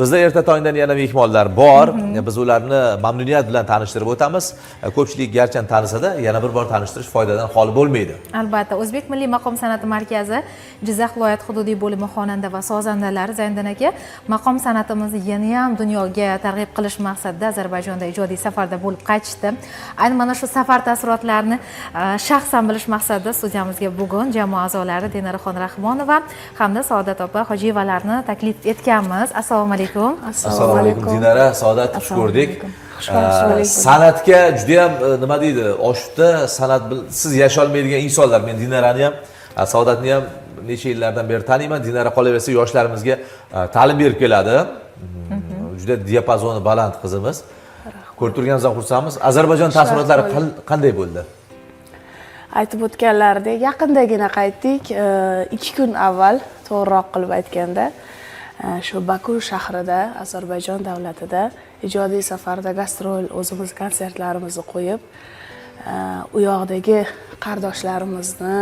Bizda erta tongdan yana mehmonlar bor. Biz ularni mamnuniyat bilan tanishtirib o'tamiz. Ko'pchilik garchi tanisa-da, yana bir bor tanishtirish foydadan xoli bo'lmaydi. Albatta, O'zbek Milliy maqom san'ati markazi Jizzax viloyat hududiy bo'limi xonanda va sozandalari Zayndan aka maqom san'atimizni yana ham dunyoga targ'ib qilish maqsadida Ozarbayjonda ijodiy safarda bo'lib qaytishdi. Ayni mana shu safar taassurotlarini shaxsan bilish maqsadida studiyamizga bugun jamoa a'zolari Dinaraxon Rahmonova hamda Saodat opa Hojiyevalarni taklif etganmiz. Assalomu alaykum. Assalomu alaykum Dinara, Saodat, xush ko'rdik. San'atga juda ham nima deydi, oshibdi san'at. Siz yasha olmaydigan insonlar. Men Dinarani ham, Saodatni ham necha yillardan beri taniyman. Dinara qolaversa yoshlarimizga ta'lim berib keladi. Juda diapazoni baland qizimiz. Ko'rib turganimizdan xursandmiz. Ozarbayjon taassurotlari qanday bo'ldi? Aytib o'tganlaridek, yaqindagina qaytdik. 2 kun avval, to'g'riroq qilib aytganda, shu Baku shahrida, Ozarbayjon davlatida ijodiy safarda gastrol o'zimiz konsertlarimizni qo'yib, u yoqdagi qardoshlarimizni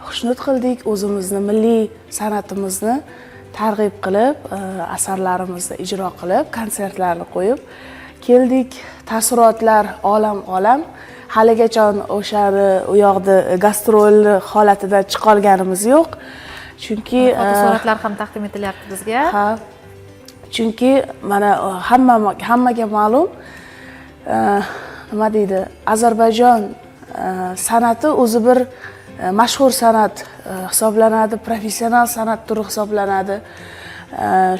xushnud qildik, o'zimizni milliy san'atimizni targ'ib qilib, asarlarimizni ijro qilib, konsertlarni qo'yib keldik. Taassurotlar olam. Haligacha o'shani u yoqda gastrol holatidan chiqa olganimiz yo'q. Chunki suratlar ham taqdim etilyapti bizga. Ha. Chunki mana hammaga ma'lum, nima deydi, Ozarbayjon san'ati o'zi bir mashhur san'at hisoblanadi, professional san'at turi hisoblanadi.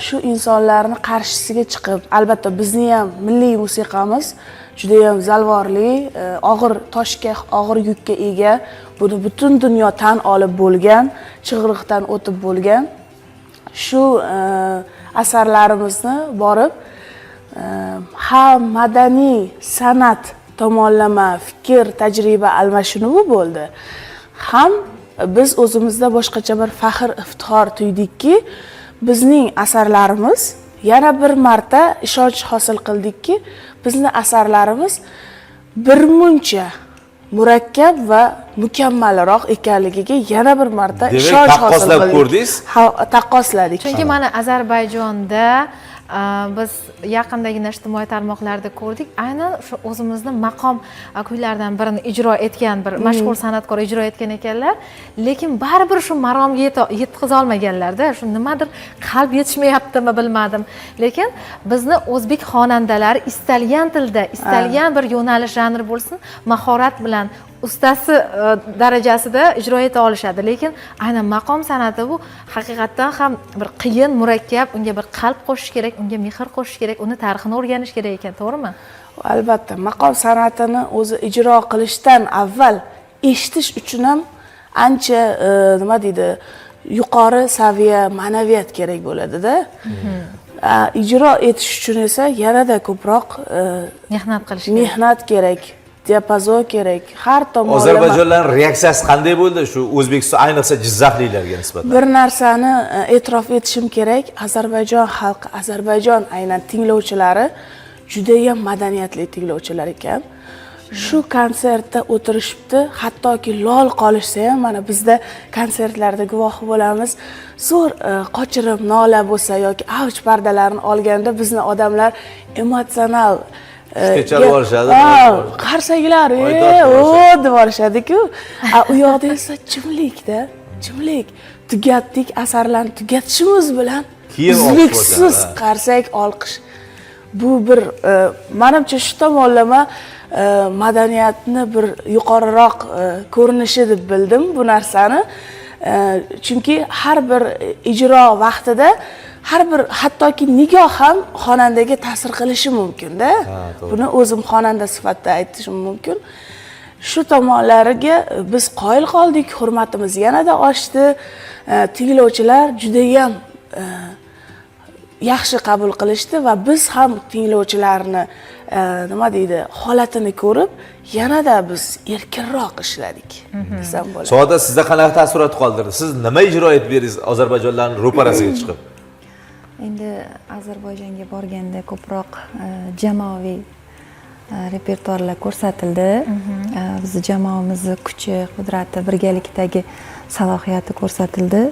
Shu insonlarni qarshisiga chiqib, albatta bizni ham milliy musiqamiz juda ham zalvorli, og'ir toshga, og'ir yukka ega, buni butun dunyo tan olib bo'lgan, chig'iriqdan o'tib bo'lgan. Shu asarlarimizni borib ham madaniy san'at tomonlama fikr, tajriba almashinuvi bo'ldi. Ham biz o'zimizda boshqacha bir faxr, iftixor tuydikki, bizning asarlarimiz yana bir marta ishonch hosil qildikki, bizning asarlarimiz birmuncha murakkab va mukammalroq ekanligiga yana bir marta ishonch hosil qildik. Taqqosladik. Chunki mana Ozarbayjonda biz yaqindagina ijtimoiy tarmoqlarda ko'rdik, aynan shu o'zimizni maqom kuylaridan birini ijro etgan bir mashhur san'atkor ijro etgan ekanlar, lekin baribir shu maromga yetkiza olmaganlarda, shu nimadir qalb yetishmayaptimi bilmadim. Lekin bizni o'zbek xonandalari istalgan tilda, istalgan bir yo'nalish janri bo'lsin, mahorat bilan ustasi darajasida ijro eta olishadi. Lekin aynan maqom san'ati bu haqiqatdan ham bir qiyin, murakkab, unga bir qalb qo'shish kerak, unga mehr qo'shish kerak, uni tarixini o'rganish kerak ekan, to'g'rimi? Albatta, maqom san'atini o'zi ijro qilishdan avval eshitish uchun ham ancha nima deydi, yuqori saviya ma'naviyat kerak bo'ladi-da. Ijro etish uchun esa yanada ko'proq mehnat qilish kerak. Mehnat kerak. Diapazon kerak. Har tomonlama. Ozarbayjonlarning reaksiyasi qanday bo'ldi shu O'zbekiston, ayniqsa Jizzaxliklarga nisbatan? Bir narsani e'tirof etishim kerak. Ozarbayjon xalqi, Ozarbayjon aynan tinglovchilari juda ham madaniyatli tinglovchilar ekan. Shu konsertda o'tirishibdi, hattoki lol qolishsa ham, mana bizda konsertlarda guvohi bo'lamiz. Zo'r qochirib nola bo'lsa yoki avj pardalarini olganda bizni odamlar emotsional chalib olishadi. Qarsaklar, deb olishadi-ku. U yoqda esa jimlikda, jimlik. Tugatdik, asarlarni tugatishimiz bilan uzluksiz qarsak, olqish. Bu bir menimcha shu tomonlama madaniyatni bir yuqoriroq ko'rinishi deb bildim bu narsani. Chunki har bir ijro vaqtida har bir hattoki nigoh ham xonandaga ta'sir qilishi mumkin-da. Buni o'zim xonanda sifatida aytishim mumkin. Shu tomonlariga biz qoyil qoldik, hurmatimiz yanada oshdi. Tinglovchilar juda ham yaxshi qabul qilishdi va biz ham tinglovchilarni nima deydi, holatini ko'rib, yanada biz erkinroq ishladik desam bo'ladi. Saodat, sizda qanaqa taassurot qoldirdi? Siz nima ijro etib berdingiz Ozarbayjonlarning ro'parasiga chiqib? Endi Ozarbayjonga borganda ko'proq jamoaviy repertuarlar ko'rsatildi. Bizning jamoamizning kuchi, qudrati, birgalikdagi salohiyati ko'rsatildi.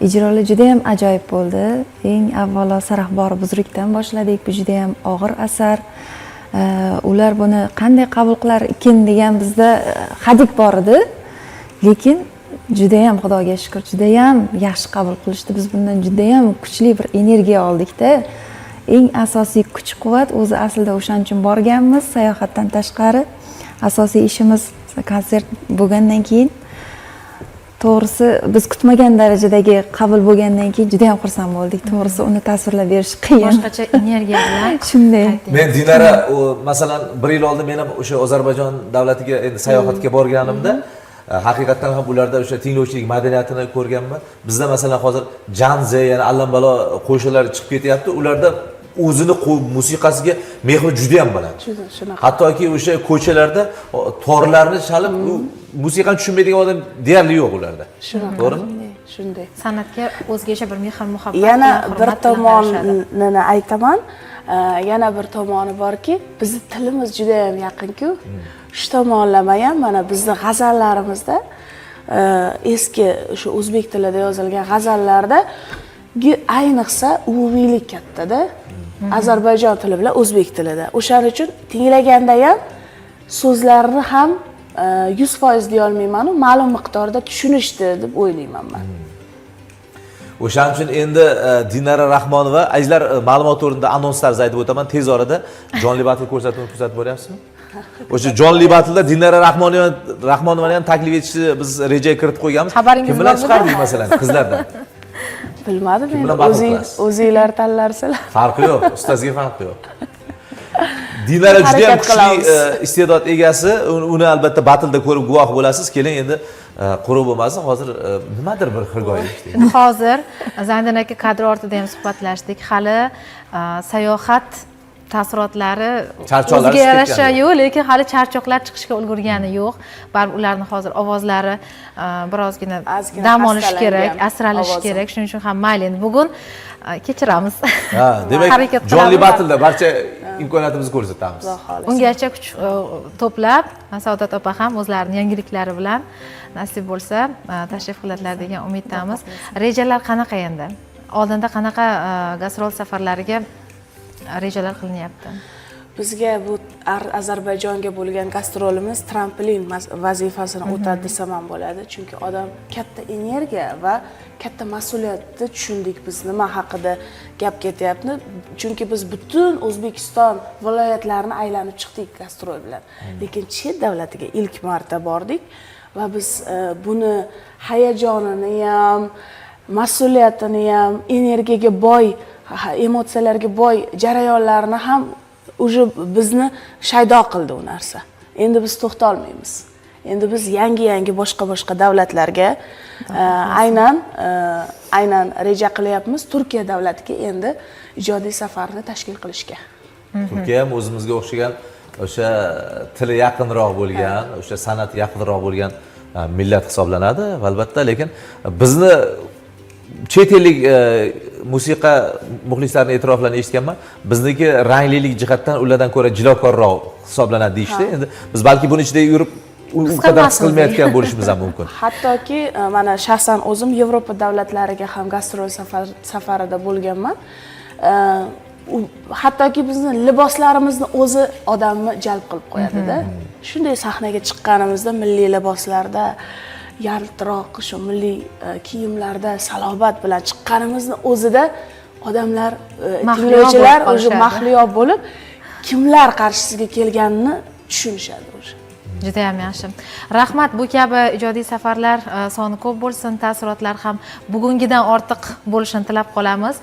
ijrolar juda ham ajoyib bo'ldi. Eng avvalo Saraxbor buzrukdan boshladik. Bu juda ham og'ir asar. Ular buni qanday qabul qilar ekan degan bizda hadik bor edi. Lekin juda ham Xudoga shukr, juda ham yaxshi qabul qilishdi. Biz bundan juda ham kuchli bir energiya oldik-da. Eng asosiy kuch-quvvat o'zi aslida o'shaning uchun borganmiz, sayohatdan tashqari. Asosiy ishimiz konsert bo'lgandan keyin to'g'risi biz kutmagan darajadagi qabul bo'lgandan keyin juda ham xursand bo'ldik. To'g'risi uni tasvirlab berish qiyin. Boshqacha energiya bilan shunday. Men Dinara masalan 1 yil oldin men ham o'sha Ozarbayjon davlatiga endi sayohatga borganimda haqiqatan ham ularda o'sha tinglovchilik madaniyatini ko'rganman. Bizda masalan hozir janze, ya'ni allambalo qo'shiqlar chiqib ketyapti. Ularda o'zini musiqasiga mehri juda ham baland. Hattoki o'sha ko'chalarda torlarni chalib musiqani tushunmaydigan odam deyarli yo'q ularda. To'g'rimi? Shunday. San'atga o'zgacha bir mehr muhabbat. Yana bir tomonini aytaman. Yana bir tomoni borki, bizning tilimiz juda ham yaqin-ku. Shu tomonlama ham mana bizning g'azallarimizda eski o'sha o'zbek tilida yozilgan g'azallarda ayniqsa umumiylik katta-da. Ozarbayjon tili bilan o'zbek tilida. O'shaning uchun tinglaganda ham so'zlarni ham 100% deya olmayman, ma'lum miqdorda tushunishdi deb o'ylayman men. O'shaning uchun endi Dinara Rahmonova ajlar ma'lumot o'rnida anonslar aytib o'taman. Tez orada jonli batl ko'rsatuvini kuzatib boryapsizmi? O'sha jonli batlda Dinara Rahmonovani ham taklif etishni biz rejaga kiritib qo'yganmiz. Kim bilan chiqardik masalan qizlardan? Bilmadim endi o'zingizlar tanlarsizlar. Farqi yo'q, ustasiga farqi yo'q. Dinara juda ham kuchli iste'dod egasi, uni albatta batlda ko'rib guvoh bo'lasiz. Keling endi quruq bo'lmasa, hozir nimadir bir xirgoyi ishlaydi. Hozir Zayniddin aka kadr ortida ham suhbatlashdik. Hali sayohat taassurotlari o'ziga yarasha yo'q, lekin hali charchoqlar chiqishga ulgurgani yo'q. Baribir ularning hozir ovozlari birozgina dam olishi kerak, asralishi kerak. Shuning uchun ham mayli endi bugun kechiramiz. Ha, demak, jonli batlda barcha imkoniyatimizni ko'rsatamiz. Ungacha kuch to'plab, Saodat opa ham o'zlarining yangiliklari bilan nasib bo'lsa tashrif qiladilar degan umiddamiz. Rejalar qanaqa endi? Oldinda qanaqa gastrol safarlariga rejalar qilinyapti? Bizga bu Ozarbayjonga bo'lgan gastrolimiz tramplin vazifasini o'tadi desam ham bo'ladi, chunki odam katta energiya va katta mas'uliyatni tushundik biz nima haqida gap ketyapti. Chunki biz butun O'zbekiston viloyatlarini aylanib chiqdik gastrol bilan. Lekin chet davlatiga ilk marta bordik va biz buni hayajonini ham, mas'uliyatini ham, energiyaga boy, emotsiyalarga boy jarayonlarni ham уже bizni shaydo qildi u narsa. Endi biz to'xta olmaymiz. Endi biz yangi boshqa davlatlarga aynan reja qilyapmiz. Turkiya davlatiga endi ijodiy safarni tashkil qilishga. Turkiya ham o'zimizga o'xshagan o'sha tili yaqinroq bo'lgan, o'sha san'ati yaqinroq bo'lgan millat hisoblanadi albatta, lekin bizni chet ellik musiqa muxlislarining e'tiroflarini eshitganman. Bizniki ranglilik jihatdan ulardan ko'ra jilokorroq hisoblanadi deyishdi. Endi biz balki buni ichida yurib u qadar his qilmayotgan bo'lishimiz ham mumkin. Hattoki mana shaxsan o'zim Yevropa davlatlariga ham gastrol safarida bo'lganman. Hattoki bizning liboslarimizni o'zi odamni jalb qilib qo'yadi-da. Shunday sahnaga chiqqanimizda milliy liboslarda yaltiroq shu milliy kiyimlarda salobat bilan chiqqanimizni o'zida odamlar, tinglovchilar o'sha mahliyo bo'lib, kimlar qarshisiga kelganini tushunishadi o'sha. Juda ham yaxshi. Rahmat, bu kabi ijodiy safarlar soni ko'p bo'lsin, taassurotlar ham bugungidan ortiq bo'lishini tilab qolamiz.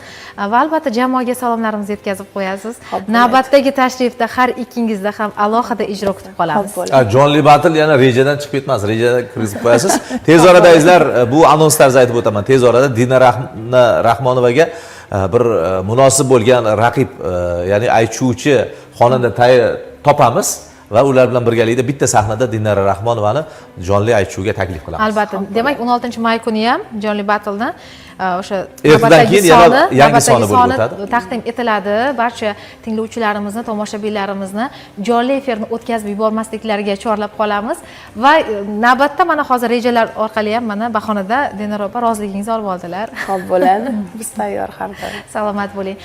Va albatta jamoaga salomlarimizni yetkazib qo'yasiz. Navbatdagi tashrifda har ikkingizda ham alohida ijro kutib qolamiz. Jonli batl yana rejadan chiqib ketmas, rejaga kirgizib qo'yasiz. Tez orada izlar bu anonslarni aytib o'taman. Tez orada Dinara Rahmonovaga bir munosib bo'lgan raqib, ya'ni aytuvchi xonanda topamiz. va ular bilan birgalikda bitta sahnada Dinara Rahmonovani jonli aytishuvga taklif qilamiz. Albatta. Demak, 16-may kuni ham jonli battledan o'sha Ertadan keyin yana yangi soni bo'lib o'tadi. Taqdim etiladi. Barcha tinglovchilarimizni, tomoshabinlarimizni jonli efirni o'tkazib yubormasliklariga chorlab qolamiz va navbatda mana hozir rejalar orqali ham mana bahonada Dinara opa roziligingizni olib oldilar. Xo'p bo'ladi. Biz tayyor har doim. Salomat bo'ling.